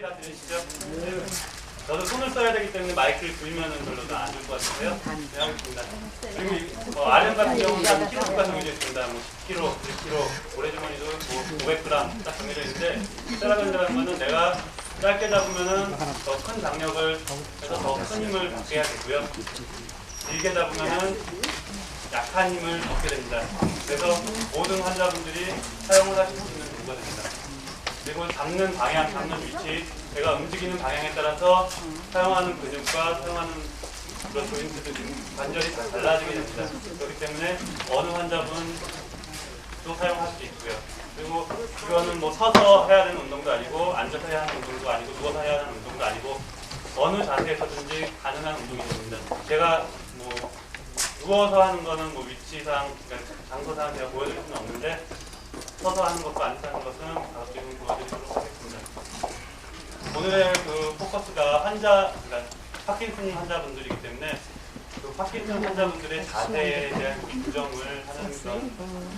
얘기 다 들으시죠? 네. 저도 손을 써야 되기 때문에 마이크를 들면은 별로 안 좋을 것 같은데요. 네, 하겠습니다. 그리고 아령 같은 경우는 한 킬로가 정해져 있습니다. 뭐 10kg, 100kg, 고래주머니도 뭐 500g 딱 정해져 있는데 세라건이라는 거는 내가 짧게 잡으면은 더 큰 장력을 해서 더 큰 힘을 받게 해야 되고요. 길게 잡으면은 약한 힘을 얻게 됩니다. 그래서 모든 환자분들이 사용을 하실 수 있는 도구가 됩니다. 그리고 잡는 방향, 잡는 위치, 제가 움직이는 방향에 따라서 사용하는 근육과 사용하는 그런 조인트들, 관절이 다 달라지게 됩니다. 그렇기 때문에 어느 환자분도 사용할 수 있고요. 그리고 이거는 뭐 서서 해야 되는 운동도 아니고 앉아서 해야 하는 운동도 아니고 누워서 해야 하는 운동도 아니고 어느 자세에서든지 가능한 운동이 됩니다. 제가 뭐 누워서 하는 거는 뭐 위치상, 그러니까 장소상 제가 보여드릴 수는 없는데 서서 하는 것과 앉아서 하는 것은 다음 주에 보여드리도록 하겠습니다. 오늘의 그 포커스가 그러니까 파킨슨 환자분들이기 때문에 그 파킨슨 환자분들의 자세에 대한 교정을 하는 그런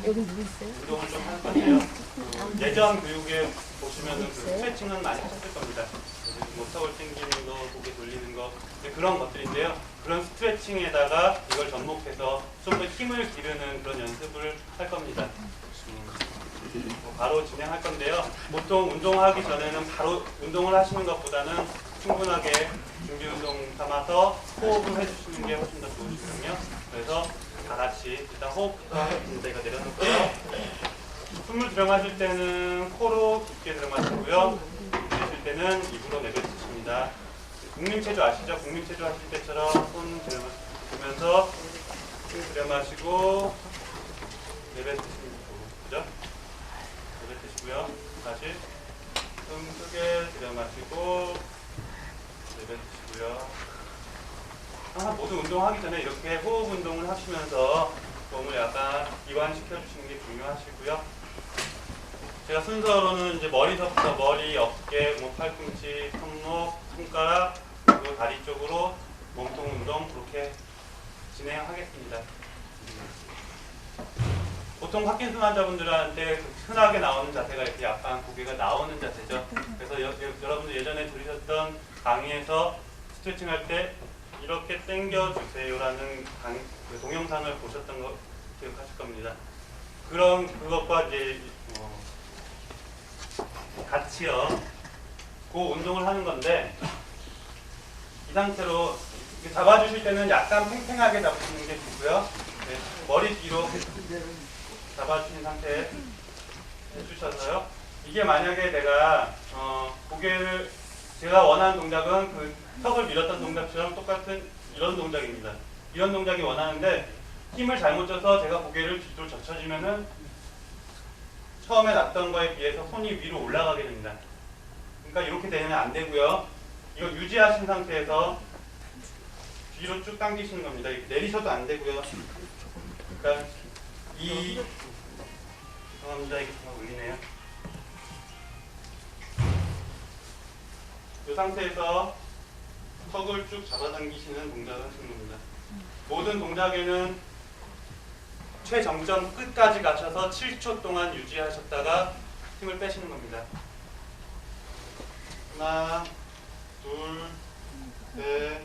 운동을 좀 할 건데요. 그 예전 교육에 보시면은 그 스트레칭은 많이 하셨을 겁니다. 뭐 턱을 당기는 거, 고개 돌리는 거 그런 것들인데요. 그런 스트레칭에다가 이걸 접목해서 좀 더 힘을 기르는 그런 연습을 할 겁니다. 바로 진행할 건데요. 보통 운동하기 전에는 바로 운동을 하시는 것보다는 충분하게 준비 운동 삼아서 호흡을 해주시는 게 훨씬 더 좋으시거든요. 그래서 다 같이 일단 호흡부터 하겠습니다. 이거 내려놓고요. 숨을 들어마실 때는 코로 깊게 들어마시고요. 내쉴 때는 입으로 내뱉으십니다. 국민체조 아시죠? 국민체조 하실 때처럼 손 들면서 숨 들여마시고 내뱉으시면 되죠? 내뱉으시고요. 다시 숨 크게 들여마시고 내뱉으시고요. 항상 모든 운동하기 전에 이렇게 호흡 운동을 하시면서 몸을 약간 이완시켜 주시는 게 중요하시고요. 제가 순서로는 이제 머리서부터 머리, 어깨, 뭐 팔꿈치, 손목, 손가락, 그리고 다리 쪽으로 몸통 운동 그렇게 진행하겠습니다. 보통 파킨슨 환자분들한테 흔하게 나오는 자세가 이렇게 약간 고개가 나오는 자세죠. 그래서 여러분들 예전에 들으셨던 강의에서 스트레칭 할 때 이렇게 당겨 주세요라는 그 동영상을 보셨던 거 기억하실 겁니다. 그것과 이제 같이요. 그 운동을 하는 건데 이 상태로 잡아주실 때는 약간 팽팽하게 잡으시는 게 좋고요. 네, 머리 뒤로 잡아주신 상태 해주셔서요. 이게 만약에 내가 고개를 제가 원하는 동작은 그 턱을 밀었던 동작처럼 똑같은 이런 동작입니다. 이런 동작이 원하는데 힘을 잘못 줘서 제가 고개를 뒤로 젖혀주면은 처음에 놨던 거에 비해서 손이 위로 올라가게 됩니다. 그러니까 이렇게 되면 안 되고요. 이거 유지하신 상태에서 뒤로 쭉 당기시는 겁니다. 이렇게 내리셔도 안 되고요. 그러니까 죄송합니다. 이게 좀 울리네요. 이 상태에서 턱을 쭉 잡아당기시는 동작을 하시는 겁니다. 모든 동작에는 최정점 끝까지 가셔서 7초 동안 유지하셨다가 힘을 빼시는 겁니다. 하나, 둘, 셋,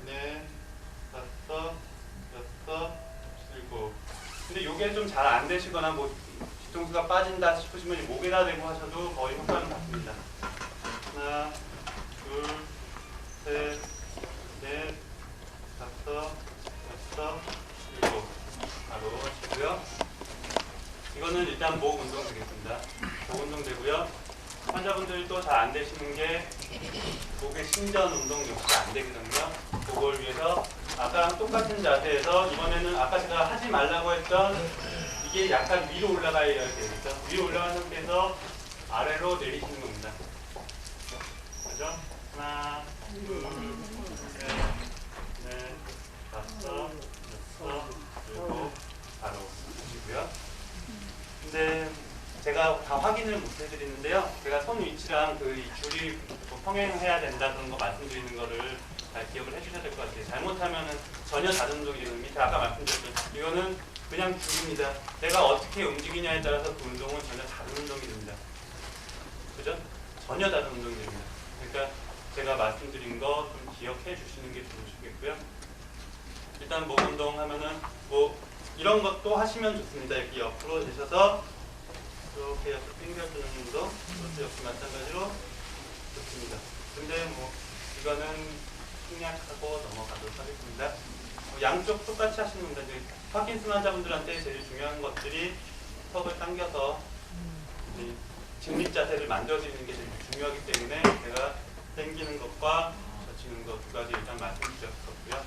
넷, 다섯, 여섯, 일곱. 근데 이게 좀 잘 안 되시거나 뭐 뒤통수가 빠진다 싶으시면 목에다 대고 하셔도 거의 효과는 같습니다. 하나, 둘, 셋, 넷, 다섯, 여섯, 일곱. 바로 하시고요. 이거는 일단 목 운동 되겠습니다. 목 운동 되고요. 환자분들이 또 잘 안 되시는 게 목의 신전 운동 역시 안 되거든요. 그걸 위해서 아까랑 똑같은 자세에서 이번에는 아까 제가 하지 말라고 했던 이게 약간 위로 올라가야 되겠죠. 위로 올라가는 상태에서 아래로 내리시는 겁니다. 그죠? 하나, 둘, 셋, 넷, 다섯, 여섯, 일곱, 바로 하시고요. 근데 제가 다 확인을 못 해드리는데요. 제가 손 위치랑 그 줄이 평행해야 된다 그런 거 말씀드리는 거를 잘 기억을 해주셔야 될 것 같아요. 잘못하면은 전혀 다른 운동이 되는 밑에 아까 말씀드렸던 이거는 그냥 줄입니다. 내가 어떻게 움직이냐에 따라서 그 운동은 전혀 다른 운동이 됩니다. 그죠? 전혀 다른 운동이 됩니다. 그러니까 제가 말씀드린 거 좀 기억해 주시는 게 좋으시겠고요. 일단 몸 운동 하면은 뭐 이런 것도 하시면 좋습니다. 이렇게 옆으로 되셔서 이렇게 옆으로 당겨주는 운동, 이것도 역시 마찬가지로 좋습니다. 근데 뭐 이거는 생략하고 넘어가도록 하겠습니다. 양쪽 똑같이 하시는 분들, 파킨슨 환자분들한테 제일 중요한 것들이 턱을 당겨서 직립 자세를 만들어드리는 게 제일 중요하기 때문에 제가 당기는 것과 젖히는 것 두 가지 일단 말씀드렸었고요.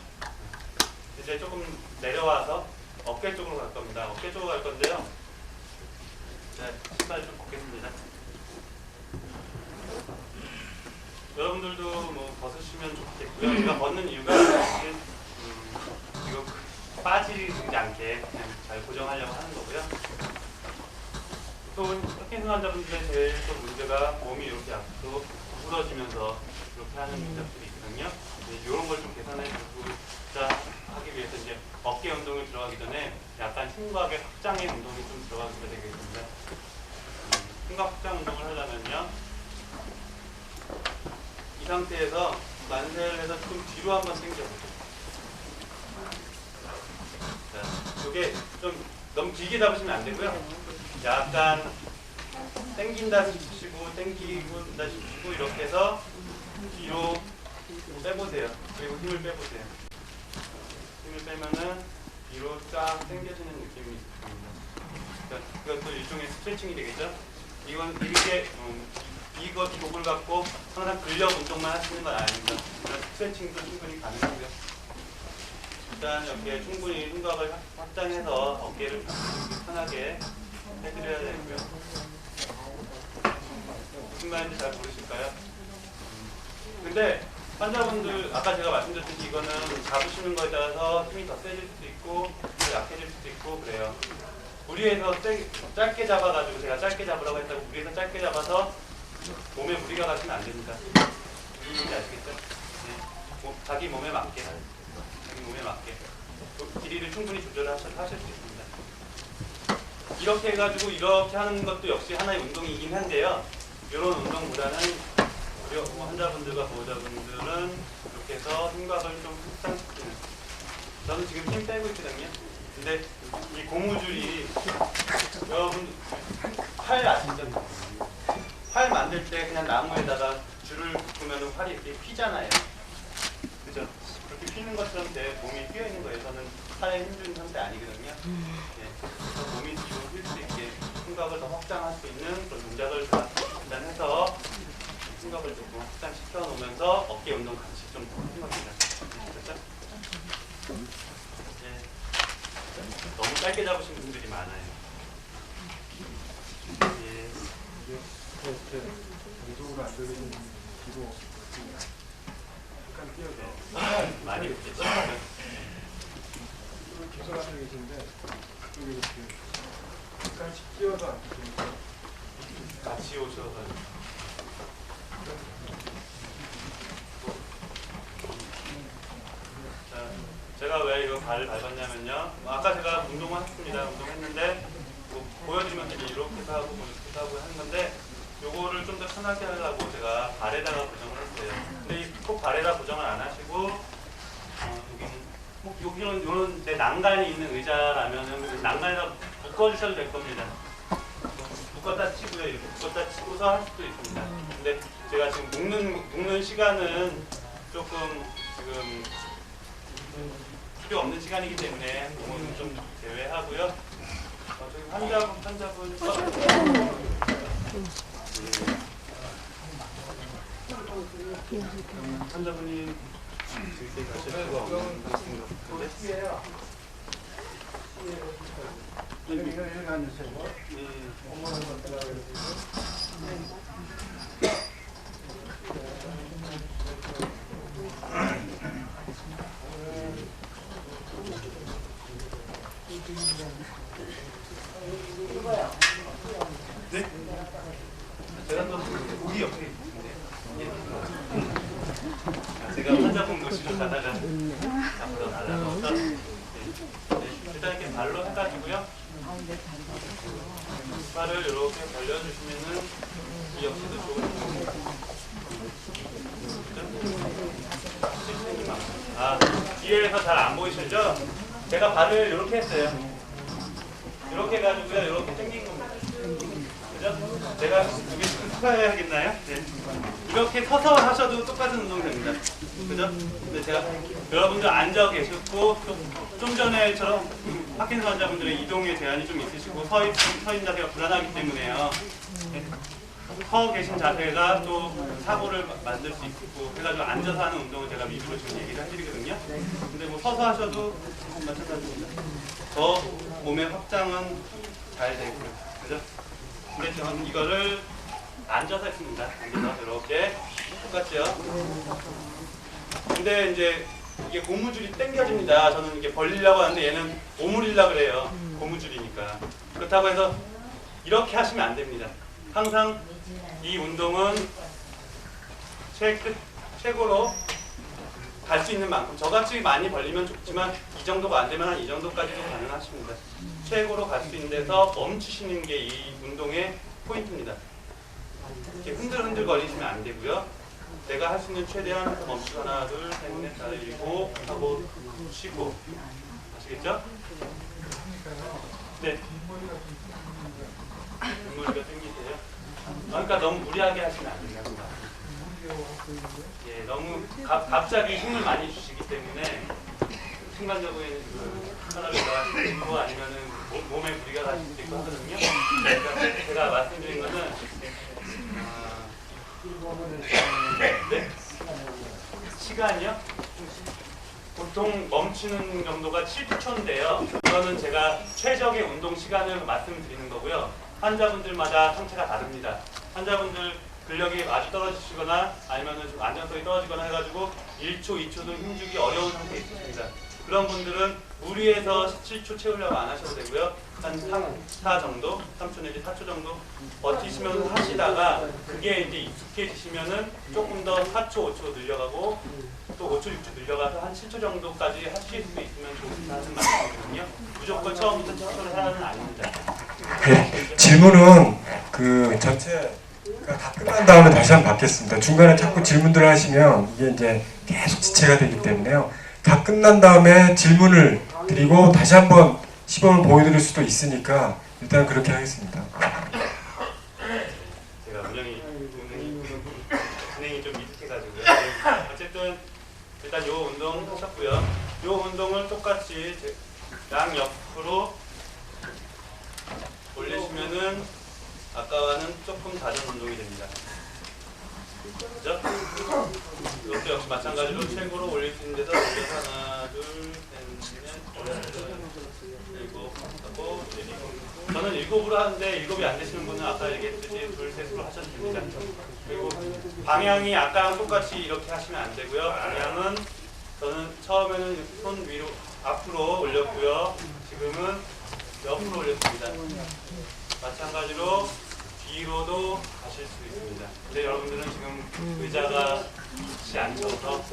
이제 조금 내려와서 어깨 쪽으로 갈 겁니다. 어깨 쪽으로 갈 건데요. 자, 신발 좀 벗겠습니다. 여러분들도 뭐 벗으시면 좋겠고요. 제가 벗는 이유가 이거 빠지지 않게 그냥 잘 고정하려고 하는 거고요. 또 파킨슨 환자분들의 제일 또 문제가 몸이 이렇게 앞으로 구부러지면서 이렇게 하는 문제들이 있거든요. 이런 걸 좀 계산해주고자 하기 위해서 이제 어깨 운동을 들어가기 전에 약간 흉곽의 확장의 운동이 좀 들어가게 되겠습니다. 흉곽 확장 운동을 하려면요. 이 상태에서 만세를 해서 좀 뒤로 한번 당겨보세요. 자, 이게 좀 너무 길게 잡으시면 안 되고요. 약간 당긴다 싶으시고 당기고 싶으시고 이렇게 해서 뒤로 빼보세요. 그리고 힘을 빼보세요. 힘을 빼면은 뒤로 쫙 당겨지는 느낌이 있습니다. 그러니까 그것도 일종의 스트레칭이 되겠죠. 이건 이렇게 이거 독을 갖고 항상 근력 운동만 하시는 건 아닙니다. 스트레칭도 충분히 가능하고요. 일단 이렇게 충분히 흉곽을 확장해서 어깨를 편하게 해드려야 되고요. 무슨 말인지 잘 모르실까요? 근데 환자분들 아까 제가 말씀드렸듯이 이거는 잡으시는 거에 따라서 힘이 더 세질 수도 있고 더 약해질 수도 있고 그래요. 무리해서 짧게 잡아가지고 제가 짧게 잡으라고 했다고 무리해서 짧게 잡아서 몸에 무리가 가시면 안 됩니다. 이해인지 아시겠죠? 네. 자기 몸에 맞게 길이를 충분히 조절하실 수 있습니다. 이렇게 해가지고 이렇게 하는 것도 역시 하나의 운동이긴 한데요. 이런 운동보다는 우리 환자분들과 보호자분들은 이렇게 해서 흉곽을 좀 확장시키는. 저는 지금 힘 빼고 있거든요. 근데 이 고무줄이 여러분 활 아시죠? 활 만들 때 그냥 나무에다가 줄을 묶으면 활이 이렇게 휘잖아요. 그죠? 그렇게 휘는 것처럼 제 몸이 휘어 있는 거예요. 저는 팔에 힘준 상태 아니거든요. 네. 그래서 몸이 뒤로 휠 수 있게 흉곽을 더 확장할 수 있는 그런 동작을 일단 해서 흉곽을 조금 확장시켜 놓으면서 어깨 운동 같이 좀 하는 겁니다. 됐죠? 네. 너무 짧게 잡으신 분들이 많아요. 예. 정적으로 안 들리는 뒤로 약간 뛰어서 많이 웃겠죠. 계속 앉아 계신데 여기 이렇게 약간씩 뛰어서 앉으시니까 같이 오셔서 자, 제가 왜 이거 발을 밟았냐면요. 아까 제가 운동을 했습니다. 운동했는데 뭐 보여주면 이제 이렇게 하고 뭐 이렇게 하고 하는 건데 요거를 좀 더 편하게 하려고 제가 발에다가 고정을 했어요. 근데 꼭 발에다 고정을 안 하시고 여기는 요런 내 난간이 있는 의자라면은 난간에다 묶어주셔도 될 겁니다. 묶었다 치고요. 이렇게 묶었다 치고서 할 수도 있습니다. 근데 제가 지금 묶는 시간은 조금 지금 필요 없는 시간이기 때문에 그거는 좀 제외하고요. 저기 환자분 환자분이 지금 가실 수가 없는 것 같은데. 여기 앉으세요. 네? 제가 또 고기 옆에 있는데 제가 환자분 모시러 가다가 앞으로 날아가서 일단 이렇게 발로 해가지고요. 발을 이렇게 벌려주시면은 이 역시도 좋은 위에서 잘 안 보이시죠? 제가 발을 이렇게 했어요. 이렇게 해가지고요, 이렇게 당긴 겁니다. 그죠? 제가 여기 스파해야겠나요? 네. 이렇게 서서 하셔도 똑같은 운동 됩니다. 그죠? 근데 제가 여러분들 앉아 계시고 좀 전에처럼 파킨슨 환자분들의 이동에 제한이 좀 있으시고 서 있는 자세가 불안하기 때문에요. 네. 서 계신 자세가 또 사고를 만들 수 있고 그래가지고 앉아서 하는 운동을 제가 위주로 지금 얘기를 해드리거든요. 근데 뭐 서서 하셔도 마찬가지입니다. 더 몸의 확장은 잘 되고요. 그죠? 근데 저는 이거를 앉아서 했습니다. 앉아서 이렇게 똑같죠? 근데 이제 이게 고무줄이 당겨집니다. 저는 이게 벌리려고 하는데 얘는 오므리려고 그래요. 고무줄이니까. 그렇다고 해서 이렇게 하시면 안 됩니다. 항상 이 운동은 최고로 갈 수 있는 만큼 저같이 많이 벌리면 좋지만 이 정도가 안 되면 한 이 정도까지도 가능하십니다. 최고로 갈 수 있는 데서 멈추시는 게 이 운동의 포인트입니다. 이렇게 흔들흔들 거리시면 안 되고요. 내가 할 수 있는 최대한 해서 멈추고 하나 둘 셋 넷 다섯 일곱 하고 쉬고 아시겠죠? 네. 뒷머리가 당기세요. 그러니까 너무 무리하게 하시면 안 됩니다. 예, 너무 갑자기 힘을 많이 주시기 때문에 순간적으로 하나를 나가시고 아니면은 몸에 무리가 가실 수도 있고 하거든요. 그러니까 제가 말씀드린 거는 네? 시간이요? 보통 멈추는 정도가 7초인데요. 이거는 제가 최적의 운동 시간을 말씀드리는 거고요. 환자분들마다 상태가 다릅니다. 환자분들 근력이 아주 떨어지시거나 아니면 좀 안정성이 떨어지거나 해가지고 1초, 2초도 힘주기 어려운 상태에 있으십니다. 그런 분들은 무리해서 7초 채우려고 안 하셔도 되고요. 한 4 정도, 3초 내지 4초 정도 버티시면서 하시다가 그게 이제 익숙해지시면은 조금 더 4초, 5초 늘려가고 또 5초, 6초 늘려가서 한 7초 정도까지 하실 수 있으면 좋다는 말씀이거든요. 무조건 처음부터 7초를 하라는 아닙니다. 네, 질문은 그 전체가 다 끝난 다음에 다시 한번 받겠습니다. 중간에 자꾸 질문들을 하시면 이게 이제 계속 지체가 되기 때문에요. 다 끝난 다음에 질문을 드리고 다시 한번 시범을 보여드릴 수도 있으니까 일단 그렇게 하겠습니다. 제가 운영이 진행이 좀 미숙해가지고요. 어쨌든 일단 요 운동 하셨고요. 요 운동을 똑같이 양옆으로 올리시면은 아까와는 조금 다른 운동이 됩니다. 그죠? 이것도 역시 마찬가지로 최고로 올릴 수 있는 데서 하나, 둘, 셋, 넷, 일곱 하고 일곱. 저는 일곱으로 하는데 7이 안 되시는 분은 아까 얘기했듯이 둘, 셋으로 하셔도 됩니다. 그리고 방향이 아까랑 똑같이 이렇게 하시면 안 되고요. 방향은 저는 처음에는 손 위로 앞으로 올렸고요. 지금은 옆으로 올렸습니다. 마찬가지로 뒤로도 가실 수 있습니다. 근데 여러분들은 지금 의자가 좋지 않셔서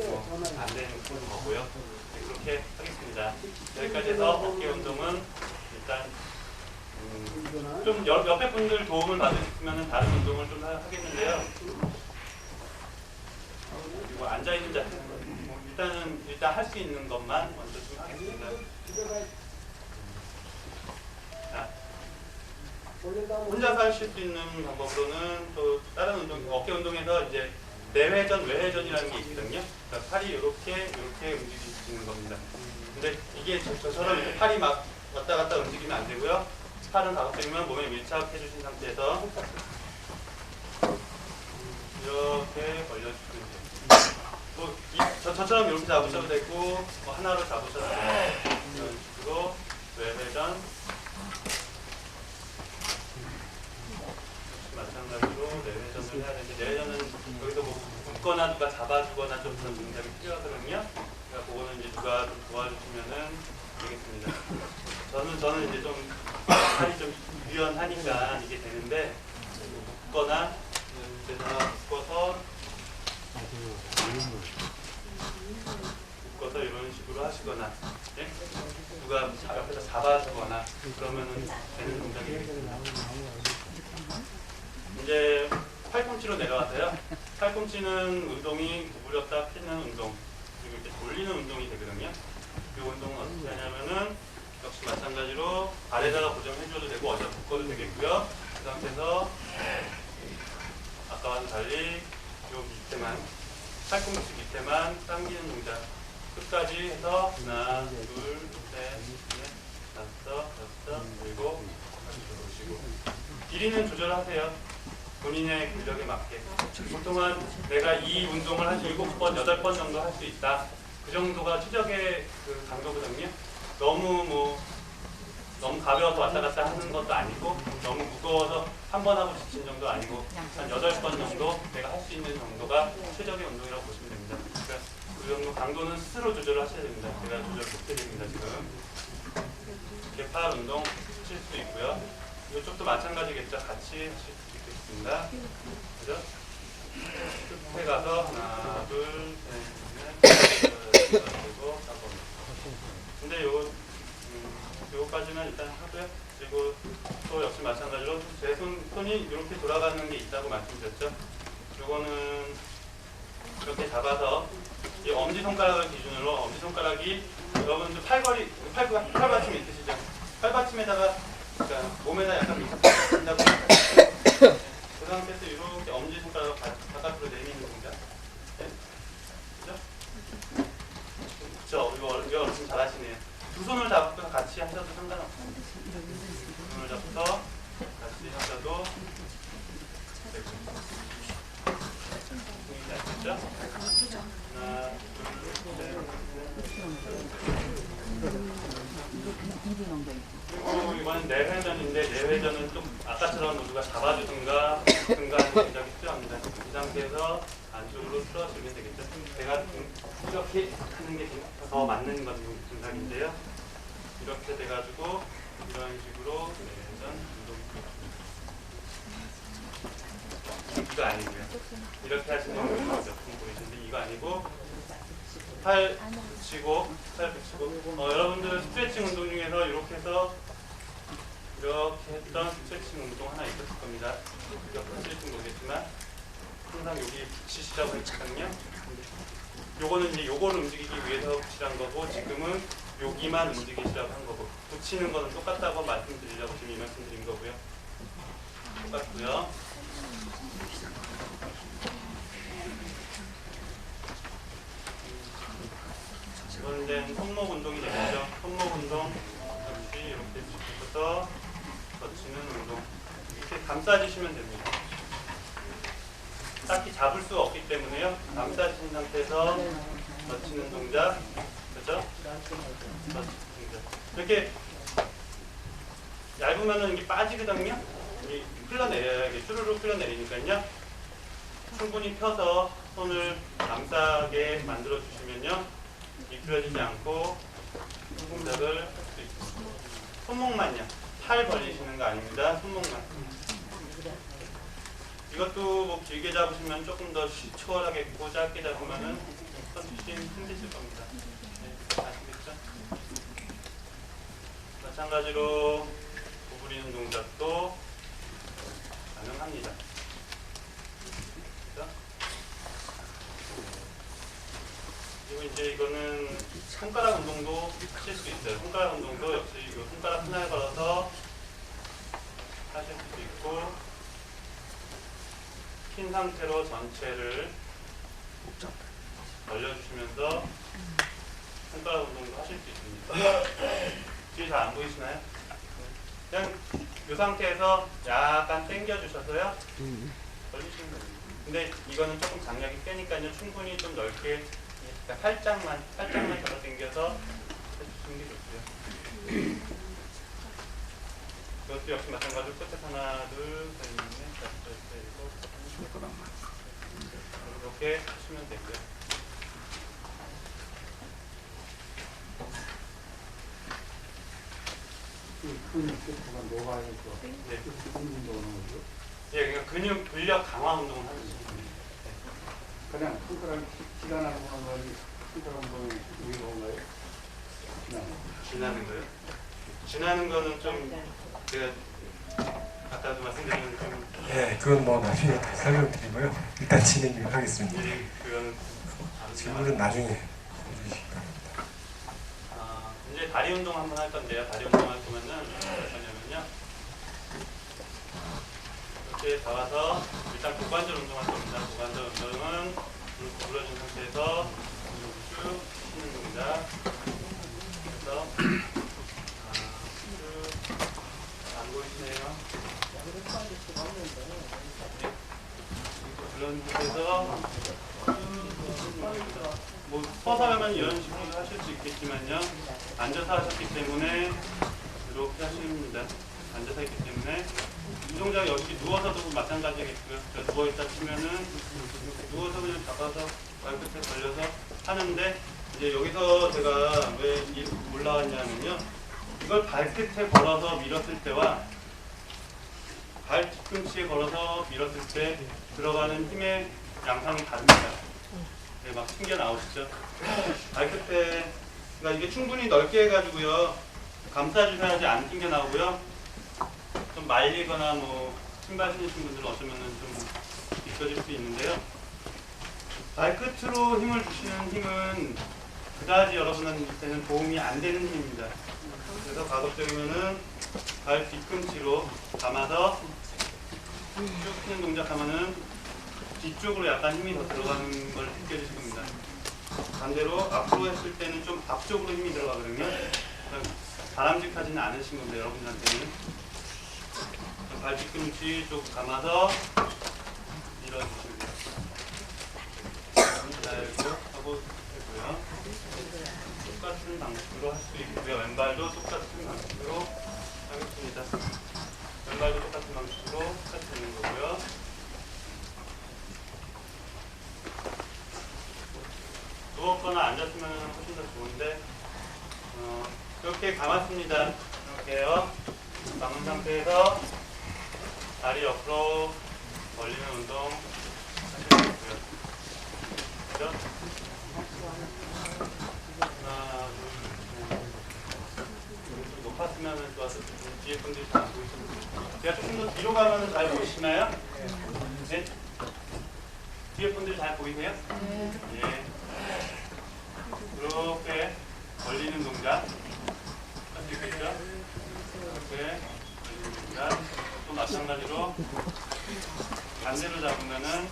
안 되는 거고요. 네, 그렇게 하겠습니다. 여기까지 해서 어깨 운동은 일단 좀 옆에 분들 도움을 받으시면 다른 운동을 좀 하겠는데요. 그리고 앉아있는 자세 일단 할 수 있는 것만 먼저 좀 하겠습니다. 자, 혼자서 하실 수 있는 방법으로는 또 다른 운동, 어깨 운동에서 이제 내회전, 외회전이라는 게 있거든요. 그러니까 팔이 이렇게 움직이시는 겁니다. 근데 이게 저처럼 이렇게 팔이 막 왔다 갔다 움직이면 안 되고요. 팔은 가급적이면 몸에 밀착해 주신 상태에서 이렇게 벌려주시면 돼요. 뭐 저처럼 이렇게 잡으셔도 되고 뭐 하나로 잡으셔도 되고 이런 식으로 외회전 마찬가지로 내회전을 해야 되는데 내회전은 여기서 뭐 묶거나 누가 잡아주거나 좀 그런 동작이 필요하거든요. 그러니까 그거는 이제 누가 좀 도와주시면은 되겠습니다. 저는 이제 좀 팔이 좀 유연하니까 이게 되는데 묶거나 그래서 묶어서 이런 식으로 하시거나 네? 누가 옆에서 잡아주거나 그러면은 되는 동작이 되겠습니다. 이제 팔꿈치로 내려와서요. 팔꿈치는 운동이 구부렸다 펴는 운동 그리고 이렇게 돌리는 운동이 되거든요. 이 운동은 어떻게 하냐면은 역시 마찬가지로 발에다가 고정해줘도 되고 어디다 묶어도 되겠고요. 그 상태에서 아까와는 달리 요 밑에만 팔꿈치 밑에만 당기는 동작 끝까지 해서 하나, 둘, 셋, 넷, 다섯, 여섯, 일곱 보시고 길이는 조절하세요. 본인의 근력에 맞게. 보통은 내가 이 운동을 한 7번, 8번 정도 할 수 있다. 그 정도가 최적의 그 강도거든요. 너무 가벼워서 왔다 갔다 하는 것도 아니고 너무 무거워서 한 번 하고 지친 정도 아니고 한 8번 정도 내가 할 수 있는 정도가 최적의 운동이라고 보시면 됩니다. 그러니까 그 정도 강도는 스스로 조절을 하셔야 됩니다. 제가 조절 못 해드립니다 지금. 이렇게 팔 운동 하실 수 있고요. 이쪽도 마찬가지겠죠. 같이 하실 수 있겠습니다. 그죠? 끝에 가서 하나, 둘, 셋, 넷, 그리고 4번. 근데 요거까지는 일단 하고요. 그리고 또 역시 마찬가지로 제 손이 이렇게 돌아가는 게 있다고 말씀드렸죠. 요거는 이렇게 잡아서 이 엄지손가락을 기준으로 엄지손가락이 여러분들 팔받침 있으시죠? 팔받침에다가 그러니까 몸에다 약간 밀착한다고 그 상태에서 이렇게 엄지손가락을 바깥으로 내미는 동작. 네? 그죠? 그쵸? 이거 어르신 잘하시네요. 두 손을 잡고 같이 하셔도 상관없습니다. 두 손을 잡고서 같이 하셔도 되고. 그죠? 하나, 둘, 셋, 그리고 이번엔 내회전인데 내회전은 좀 아까처럼 모두가 잡아주든가 하는 동작이 필요합니다. 이 상태에서 안쪽으로 틀어주면 되겠죠. 제가 이렇게 하는 게 더 맞는 건 동작인데요. 이렇게 돼가지고 이런 식으로 내회전 운동 이거 아니고요. 이렇게 하시는 분이 몇 분 보이시는데 이거 아니고 팔 붙이고 여러분들 스트레칭 운동 중에서 이렇게 해서 이렇게 했던 스트레칭 운동 하나 있었을 겁니다. 몇 번 하실지 모르겠지만 항상 여기 붙이시라고 했거든요. 요거는 이제 요거를 움직이기 위해서 붙이란 거고 지금은 여기만 움직이시라고 한 거고 붙이는 거는 똑같다고 말씀드리려고 지금 이 말씀드린 거고요. 똑같고요. 이건 이제 손목 운동이 되겠죠. 손목 운동 역시 이렇게 붙여서 젖히는 운동 이렇게 감싸주시면 됩니다. 딱히 잡을 수 없기 때문에요. 감싸주신 상태에서 젖히는 동작, 그렇죠? 이렇게 얇으면은 이게 빠지거든요. 이게 흘러내려야 이게 쭈루룩 흘러내리니까요. 충분히 펴서 손을 감싸게 만들어 주시면요. 미끄러지지 않고 동작을 할 수 있습니다. 손목만요. 팔 벌리시는 거 아닙니다. 손목만. 이것도 뭐 길게 잡으시면 조금 더 추월하겠고 짧게 잡으면은 훨씬 힘드실 겁니다. 네, 아시겠죠? 마찬가지로 구부리는 동작도 가능합니다. 그리고 이제 이거는 손가락 운동도 하실 수 있어요. 손가락 운동도 역시 이 손가락 하나에 걸어서 하실 수도 있고 핀 상태로 전체를 벌려주시면서 손가락 운동도 하실 수 있습니다. 뒤에 잘 안 보이시나요? 그냥 이 상태에서 약간 당겨주셔서요. 벌리시면 됩니다. 근데 이거는 조금 장력이 세니까요. 충분히 좀 넓게 살짝만 잡아 당겨서 해주시는 게 좋고요. 이것도 역시 마찬가지로 끝에 하나, 둘, 셋, 넷, 다섯, 여섯, 일곱, 이렇게 하시면 되고요. 근육 세포가 녹아있고 네. 운동도 하는 거죠. 예, 그러니까 근력 강화 운동을 하는 거죠. 그냥 손가락 지나는 거는 손가락 운동이 위로인가요? 지나는 거요? 지나는 거는 좀 제가 아까도 말씀드린 좀 예, 그건 뭐 나중에 다시 설명드리고요. 일단 진행하겠습니다. 그거는 질문은 나중에 해주시기 바랍니다. 다리 운동 한번 할 건데요. 다리 운동 할 거면은 어떻게 하냐면요. 이렇게 잡아서 일단 고관절 운동할 겁니다. 고관절 운동은 무릎 구부러진 상태에서 쭉 치는 겁니다. 그래서 안 보이시네요. 그런 상태에서 뭐 서서 하면 이런 식으로 하실 수 있겠지만요. 앉아서 하셨기 때문에 이렇게 하십니다. 앉아서 했기 때문에 이 동작 역시 누워서도 마찬가지겠고요. 누워있다 치면은 누워서 그냥 잡아서 발끝에 걸려서 하는데 이제 여기서 제가 왜 올라왔냐면요. 이걸 발끝에 걸어서 밀었을 때와 발 뒤꿈치에 걸어서 밀었을 때 들어가는 힘의 양상이 다릅니다. 네, 막 튕겨 나오시죠. 발끝에 그러니까 이게 충분히 넓게 해가지고요. 감싸주셔야지 안 튕겨 나오고요. 좀 말리거나 뭐 신발 신으신 분들은 어쩌면은 좀 비껴질 수 있는데요. 발끝으로 힘을 주시는 힘은 그다지 여러분한테는 도움이 안 되는 힘입니다. 그래서 가급적이면은 발 뒤꿈치로 감아서 쭉 피는 동작 하면은 뒤쪽으로 약간 힘이 더 들어가는 걸 느껴지실 겁니다. 반대로 앞으로 했을 때는 좀 앞쪽으로 힘이 들어가거든요. 바람직하지는 않으신 건데 여러분들한테는 발 뒤꿈치 쪽 감아서 밀어주시면 돼요. 잘고 하고 되고요. 똑같은 방식으로 할 수 있고요. 왼발도 똑같은 방식으로 하겠습니다. 왼발도 똑같은 방식으로 똑같이 되는 거고요. 누웠거나 앉았으면 훨씬 더 좋은데 이렇게 감았습니다. 이렇게요. 감은 상태에서 다리 옆으로 벌리는 운동 하시면 되고요. 그죠? 하나, 둘, 셋. 좀 높았으면 좋아서 뒤에 분들이 잘 안 보이시는데 제가 조금 더 뒤로 가면 잘 보이시나요? 네? 뒤에 분들 잘 보이세요? 예. 이렇게 벌리는 동작 할 수 있겠죠? 이렇게 벌리는 동작 또 마찬가지로 반대로 잡으면은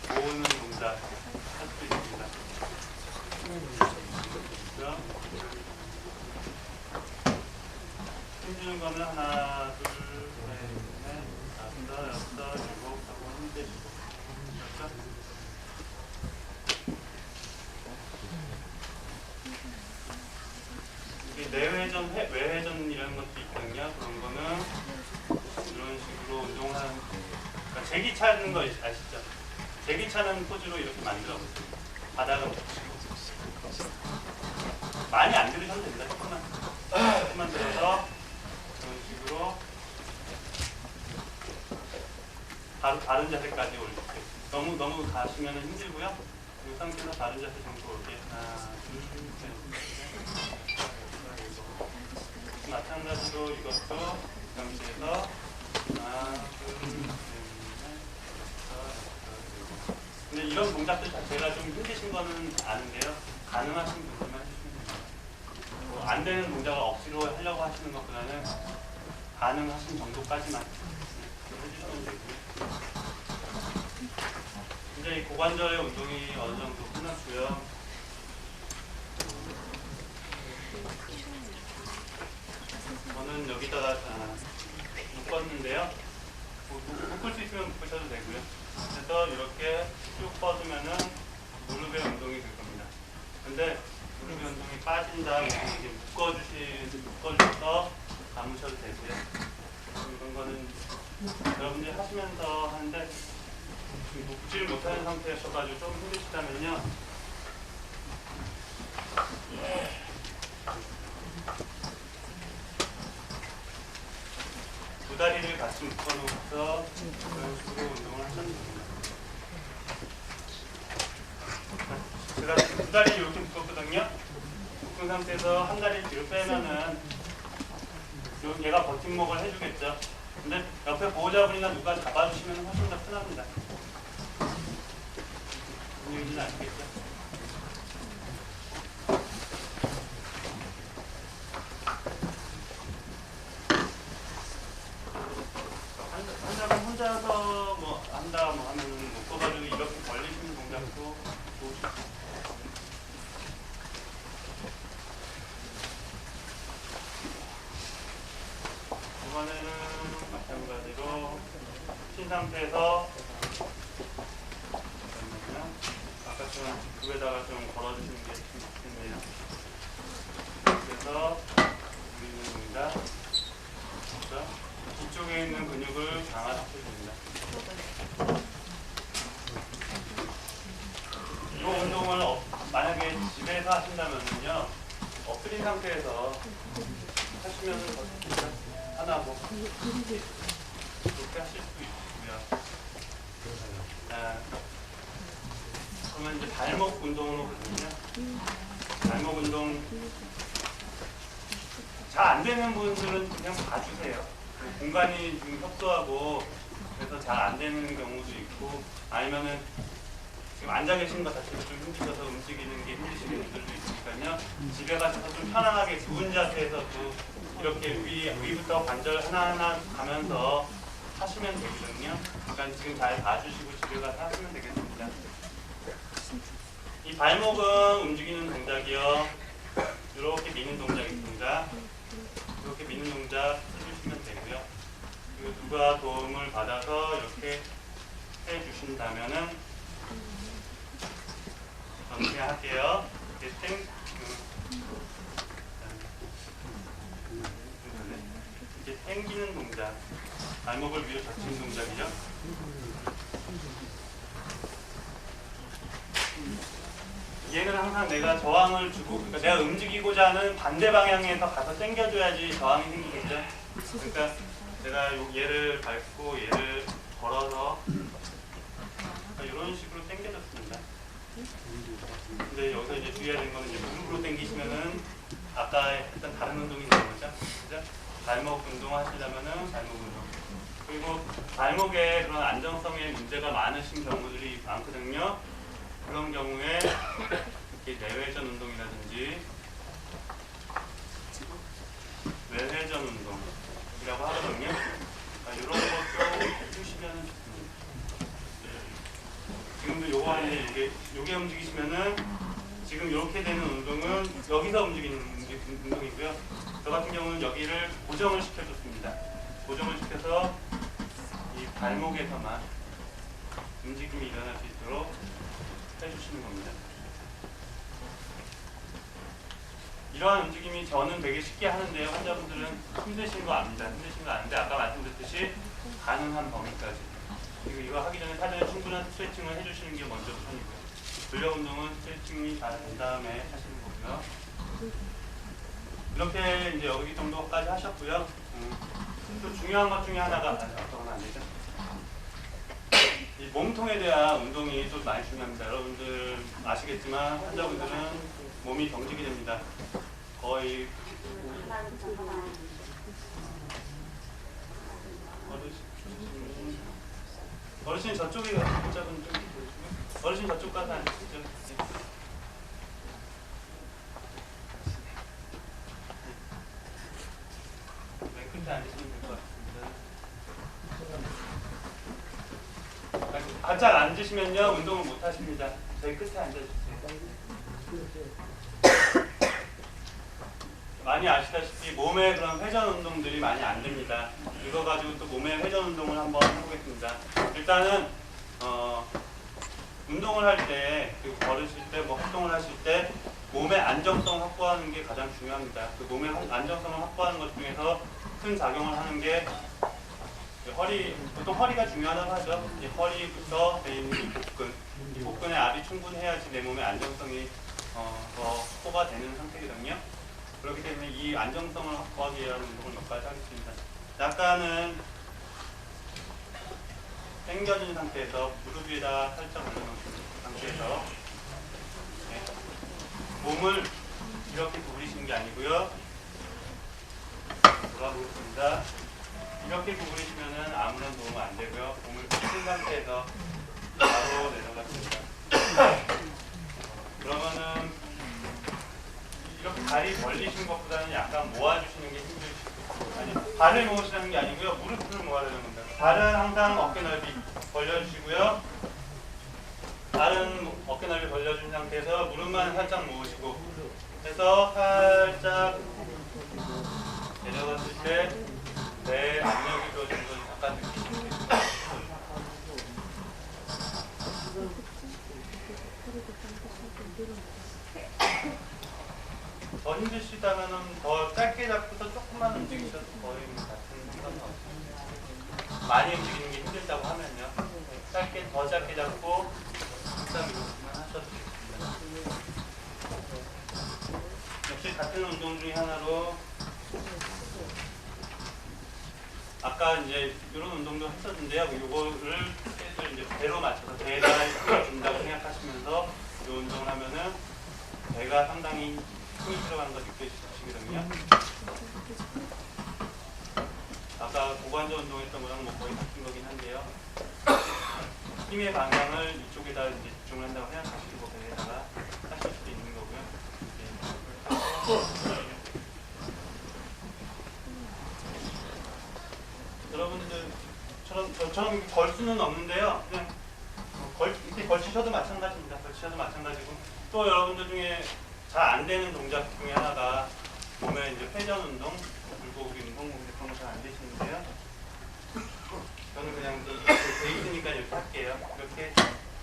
모으는 동작 할 수 있습니다. 그렇죠? 힘주는 거는 하나, 둘, 셋, 넷, 다섯, 여섯, 일곱 하고 힘내시고 그렇죠? 내회전, 외회전이라는 것도 있거든요. 그런 거는 이런 식으로 운동하는, 그러니까 제기 차는 거 아시죠? 제기 차는 포즈로 이렇게 만들어 보세요. 바닥은 붙이고. 많이 안 들으셔도 됩니다. 조금만 들어서 이런 식으로 바로 다른 자세까지 올릴게요. 너무 가시면 힘들고요. 이 상태에서 다른 자세 정도 올게요. 하나, 둘, 셋. 마찬가지로 이것도 이 상태에서 하나, 둘, 셋, 넷, 다섯. 근데 이런 동작들 자체가 좀 힘드신 거는 아는데요. 가능하신 분들만 해주시면 됩니다. 뭐 안 되는 동작을 억지로 하려고 하시는 것보다는 가능하신 정도까지만 해주시면 되고요. 이제 이 고관절의 운동이 어느 정도 끝났고요. 저는 여기다가 묶었는데요. 묶을 수 있으면 묶으셔도 되고요. 그래서 이렇게 쭉 뻗으면은 무릎의 운동이 될 겁니다. 근데 무릎의 운동이 빠진 다음에 이제 묶어주셔서 감으셔도 되고요. 이런 거는 여러분들이 하시면서 하는데 묶지를 못하는 상태여서가지고 좀 힘드시다면요. 두 다리를 같이 묶어놓고서 그런 식으로 운동을 하시면 됩니다. 제가 두 다리를 이렇게 묶었거든요. 묶은 상태에서 한 다리를 뒤로 빼면은 얘가 버팀목을 해주겠죠. 근데 옆에 보호자분이나 누가 잡아주시면 훨씬 더 편합니다. 분위기는 아시겠죠? 상태에서 아까처럼 뒷급에다가 좀 걸어주시는 게 좋겠네요. 그래서 우리는 뒤쪽에 있는 근육을 강화시켜줍니다. 이 운동을 만약에 집에서 하신다면요, 엎드린 상태에서 하시면 더 좋습니다. 하나고 그렇게 하실 수 있고요. 그러면 이제 발목 운동으로 가거든요. 발목 운동 잘 안 되는 분들은 그냥 봐주세요. 공간이 지금 협소하고 그래서 잘 안 되는 경우도 있고, 아니면은 지금 앉아 계신 것 자체가 좀 힘드셔서 움직이는 게 힘드시는 분들도 있으니까요. 집에 가셔서 좀 편안하게 누운 자세에서도 이렇게 위부터 관절 하나하나 가면서 하시면 되거든요. 그러니까 지금 잘 봐주시고 집에 가서 하시면 되겠습니다. 이 발목은 움직이는 동작이요. 이렇게 미는 동작. 이렇게 미는 동작 해주시면 되고요. 그리고 누가 도움을 받아서 이렇게 해주신다면은 저는 그냥 할게요. 이렇게 이렇게 당기는 동작. 발목을 위로 젖히는 동작이죠. 얘는 항상 내가 저항을 주고, 그러니까 내가 움직이고자 하는 반대 방향에서 가서 당겨줘야지 저항이 생기겠죠. 그러니까 내가 얘를 밟고 얘를 걸어서 이런 식으로 당겨줬습니다. 근데 여기서 이제 주의해야 되는 거는 이제 무릎으로 당기시면은 아까 했던 다른 운동이 되는 거죠. 그죠? 발목 운동 하시려면은 발목 운동. 그리고 발목에 그런 안정성에 문제가 많으신 경우들이 많거든요. 그런 경우에 이렇게 내회전 운동이라든지 외회전 운동이라고 하거든요. 이런 것도 해주시면 좋습니다. 지금도 요거 안에 요게 움직이시면은 지금 이렇게 되는 운동은 여기서 움직이는 운동이고요. 저 같은 경우는 여기를 고정을 시켜줬습니다. 고정을 시켜서 이 발목에서만 움직임이 일어날 수 있도록 해주시는 겁니다. 이러한 움직임이 저는 되게 쉽게 하는데요. 환자분들은 힘드신 거 압니다. 힘드신 거 아는데 아까 말씀드렸듯이 가능한 범위까지. 그리고 이거 하기 전에 사전에 충분한 스트레칭을 해주시는 게 먼저 우선이고요. 근력 운동은 스트레칭이 잘 된 다음에 하시는 거고요. 이렇게 이제 여기 정도까지 하셨고요. 또 중요한 것 중에 하나가 어떤 안 되죠? 이 몸통에 대한 운동이 또 많이 중요합니다. 여러분들 아시겠지만 환자분들은 몸이 경직이 됩니다. 거의 어르신 저쪽에 환자분 좀 보여주시고, 어르신 저쪽 가서 앉으시죠. 맨 끝에 앉으시면 될 것 같습니다. 바짝 앉으시면요 운동을 못 하십니다. 제일 끝에 앉아주세요. 많이 아시다시피 몸의 그런 회전 운동들이 많이 안 됩니다. 이거 가지고 또 몸의 회전 운동을 한번 해보겠습니다. 일단은 운동을 할 때, 그리고 걸으실 때, 뭐 활동을 하실 때 몸의 안정성 확보하는 게 가장 중요합니다. 그 몸의 안정성을 확보하는 것 중에서 큰 작용을 하는 게 허리, 보통 허리가 중요하다고 하죠. 이 허리부터 돼 있는 이 복근, 이 복근의 압이 충분해야지 내 몸의 안정성이 더 확보가 되는 상태거든요. 그렇기 때문에 이 안정성을 확보하기 위한 운동을 몇 가지 하겠습니다. 약간은 당겨진 상태에서 무릎 위에다 살짝 올려놓은 상태에서 몸을 이렇게 구부리시는 게 아니고요. 돌아보겠습니다. 이렇게 구부리시면은 아무런 도움 안 되고요. 몸을 펴신 상태에서 바로 내려갔습니다. 그러면은 이렇게 다리 벌리신 것보다는 약간 모아주시는 게 힘드시고, 아니 발을 모으시는 게 아니고요. 무릎을 모아야 되는 겁니다. 발은 항상 어깨 넓이 벌려주시고요. 발은 어깨 넓이 벌려준 상태에서 무릎만 살짝 모으시고 해서 살짝 내려갔을 때 내 압력이 들어주는 걸 약간 느끼시면 됩니다. 더 힘드시다면은 더 짧게 잡고서 조금만 움직이셔도 거의 같은 시간은 없어요. 많이 움직이는 게 힘들다고 하면요. 더 짧게 잡고 13이렇게만 하셔도 됩니다. 역시 같은 운동 중에 하나로 아까 이제 이런 운동도 했었는데요. 요거를 이제 배로 맞춰서 배에다가 힘을 준다고 생각하시면서 이 운동을 하면은 배가 상당히 힘이 들어가는 거 느껴지시거든요. 아까 고관절 운동했던 거랑 뭐 거의 같은 거긴 한데요. 힘의 방향을 이쪽에다 이제 집중을 한다고 생각하시고 배에다가 하실 수도 있는 거고요. 여러분들처럼 저처럼 걸 수는 없는데요. 그냥 이렇게 걸치셔도 마찬가지입니다. 걸치셔도 마찬가지고 또 여러분들 중에 잘 안 되는 동작 중에 하나가 몸에 이제 회전 운동, 물고기 운동 그런 거 잘 안 되시는데요. 저는 그냥 돼 있으니까 이렇게 할게요. 이렇게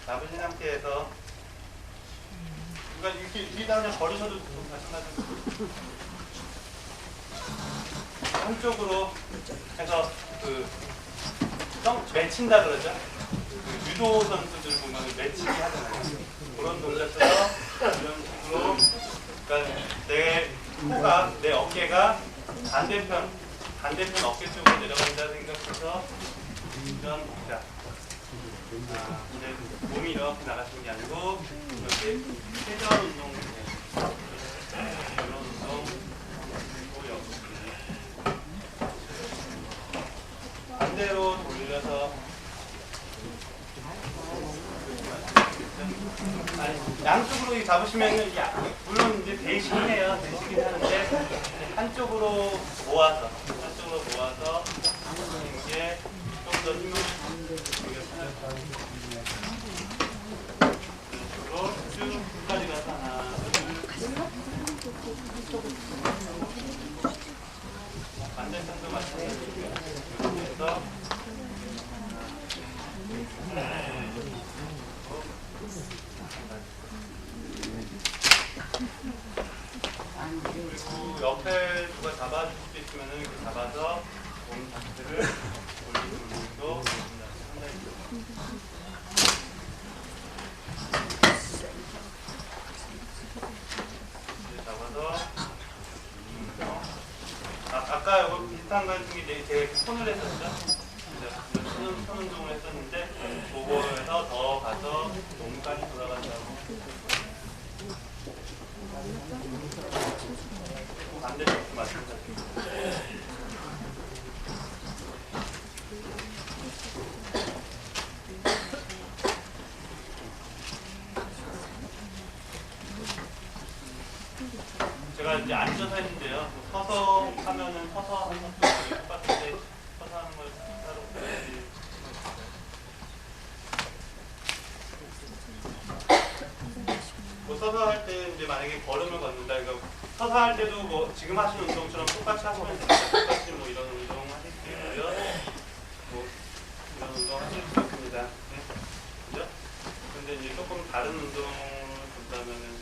잡으신 상태에서 그러니까 이렇게 위에다 그냥 걸으셔도 마찬가지고 한쪽으로 해서 맺힌다 그러죠. 유도 선수들 보면 맺히기 하잖아요. 그런 동작처럼 이런 식으로 그러니까 내 코가 내 어깨가 반대편 어깨 쪽으로 내려간다 생각해서 이런 동작. 이제 몸이 이렇게 나가시는 게 아니고 이렇게 회전 운동 이런 운동 반대로 돌려서 양쪽으로 잡으시면은 물론 이제 대시긴 해요. 대시긴 하는데 한쪽으로 모아서 하는 게 좀 더 힘을 이쪽으로 쭉 끝까지 가서 하나 반대편도 마찬가지고요. 그래서 그리고 옆에 누가 잡아줄 수 있으면 이렇게 잡아서 몸 자체를 올리는 운동도 상당히 이렇게 잡아서 아까 이거 비슷한 거 중에 제가 손을 했었죠. 손 운동을 했었는데 그거에서 더 가서 몸까지 돌아간다고. 반대쪽도 마찬가지입니다. 제가 이제 앉아서 했는데요. 서서 하면은 서서 하는 것도 똑같은데 서서 하는 걸 따로 배워야지. 뭐 서서 할 때 이제 만약에 걸음을 걷는다 이거 서서 할 때도 뭐 지금 하시는 운동처럼 똑같이 하시면 됩니다. 똑같이 뭐 이런 운동 하실 수 있고요. 뭐 이런 운동 하실 수 있습니다. 네. 그죠? 근데 이제 조금 다른 운동을 본다면은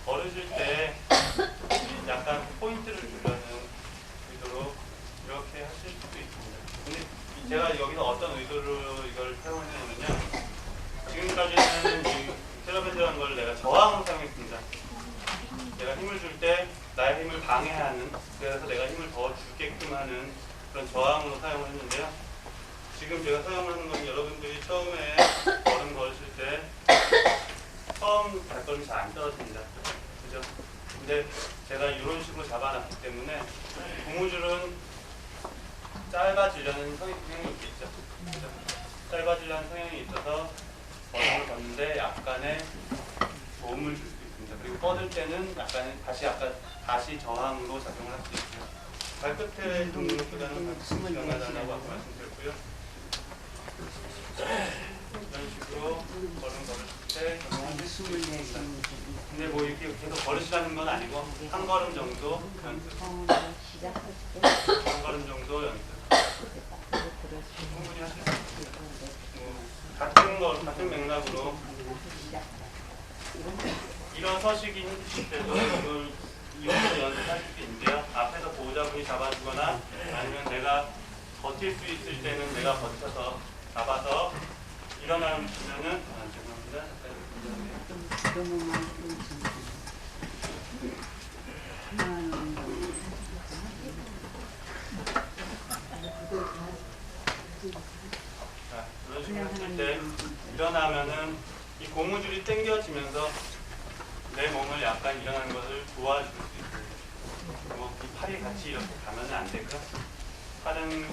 걸으실 때 약간 포인트를 주려는 의도로 이렇게 하실 수도 있습니다. 근데 제가 여기서 어떤 의도로 이걸 사용했냐면요. 지금까지는 이 텔레비전이라는 걸 내가 저항으로 사용했습니다. 내가 힘을 줄 때 나의 힘을 방해하는, 그래서 내가 힘을 더 주게끔 하는 그런 저항으로 사용을 했는데요. 지금 제가 사용하는 건 여러분들이 처음에 걸음 걸으실 때 처음 발걸음이 잘 안 떨어집니다. 그죠? 근데 제가 이런 식으로 잡아놨기 때문에 고무줄은 짧아지려는 성향이 있겠죠. 그죠? 짧아지려는 성향이 있어서 걸음을 걷는데 약간의 도움을 줄 수 있습니다. 그리고 뻗을 때는 약간 다시 저항으로 작용을 할 수 있고요. 발끝에 있는 것보다는 발끝이 강하다고 아까 말씀드렸고요. 이런 식으로 걸음 걸을 때 적용하실 수 있습니다. 근데 뭐 이렇게 계속 걸으시라는 건 아니고 한 걸음 정도 연습. 한 걸음 정도 연습. 충분히 하실 수 있습니다. 같은 같은 맥락으로 일어서시기 힘드실 때도 이걸 이용해서 연습할 수도 있는데요. 앞에서 보호자분이 잡아주거나 아니면 내가 버틸 수 있을 때는 내가 버텨서 잡아서 일어나면은 죄송합니다. 자, 이런 식으로 했을 때 일어나면은 이 고무줄이 당겨지면서 내 몸을 약간 일어나는 것을 도와줄 수 있어요. 뭐이 팔이 같이 이렇게 가면은 안 되고요. 팔은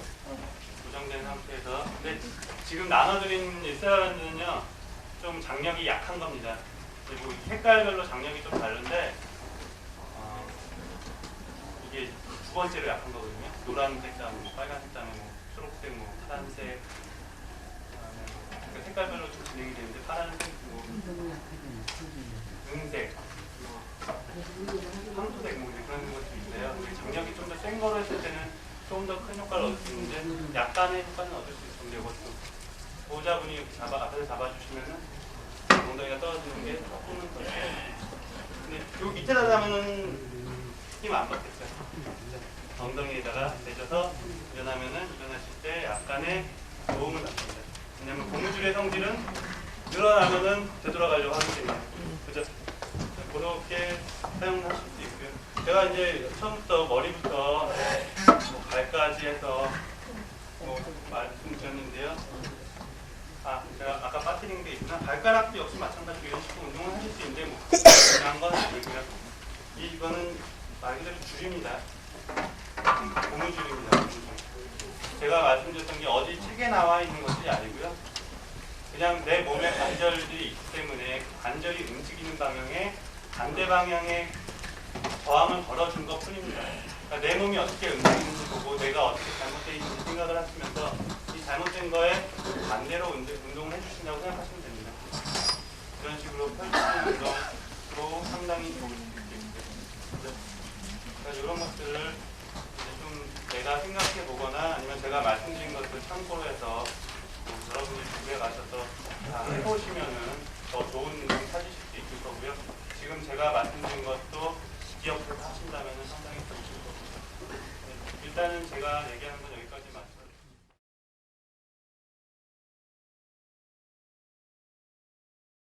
고정된 상태에서. 근데 지금 나눠드린 일사반은요 좀 장력이 약한 겁니다. 그리고 색깔별로 장력이 좀 다른데 이게 두 번째로 약한 거거든요. 노란색 다음에 뭐 빨간색 다음에 뭐 초록색, 뭐 파란색, 그러니까 색깔별로 좀 진행이 되는데 파란색, 뭐 은색, 황토색 뭐 그런 것도 있어요. 장력이 좀 더 센 거로 했을 때는 좀 더 큰 효과를 얻을 수 있는데 약간의 효과는 얻을 수 있는데 이것도 보호자분이 앞에서 잡아주시면은 엉덩이가 떨어지는 게 조금은 더 있어요. 근데 요 밑에다 하면은 힘 안 받겠어요. 엉덩이에다가 대줘서 일어나면은 일어나실 때 약간의 도움을 받습니다. 왜냐면 고무줄의 성질은 늘어나면은 되돌아가려고 하기 때문에 그죠? 그렇게 사용하실 수 있고요. 제가 이제 처음부터 머리부터 뭐 발까지 해서 뭐 말씀드렸는데요. 제가 아까 빠뜨린 게 있구나. 발가락도 역시 마찬가지로 이런 식으로 운동을 하실 수 있는데 뭐 그냥 건 아니고요. 이거는 말 그대로 줄입니다. 고무줄입니다. 고무줄. 제가 말씀드렸던 게 어디 책에 나와 있는 것이 아니고요. 그냥 내 몸에 관절들이 있기 때문에 관절이 움직이는 방향에 반대 방향에 저항을 걸어준 것 뿐입니다. 그러니까 내 몸이 어떻게 움직이는지 보고 내가 어떻게 잘못되어 있는지 생각을 하시면서 이 잘못된 거에 반대로 운동을 해주신다고 생각하시면 됩니다. 이런 식으로 펼치는 운동도 상당히 좋을 수 있겠고요. 그러니까 이런 것들을 이제 좀 내가 생각해 보거나 아니면 제가 말씀드린 것들 참고로 해서 여러분이 집에 가셔서 다 해보시면은 더 좋은 운동 찾으실 수 있을 거고요. 지금 제가 말씀드린 것도 기억해서 하신다면 상당히 좋으실 겁니다. 일단은 제가 얘기하는 건 여기까지 마치고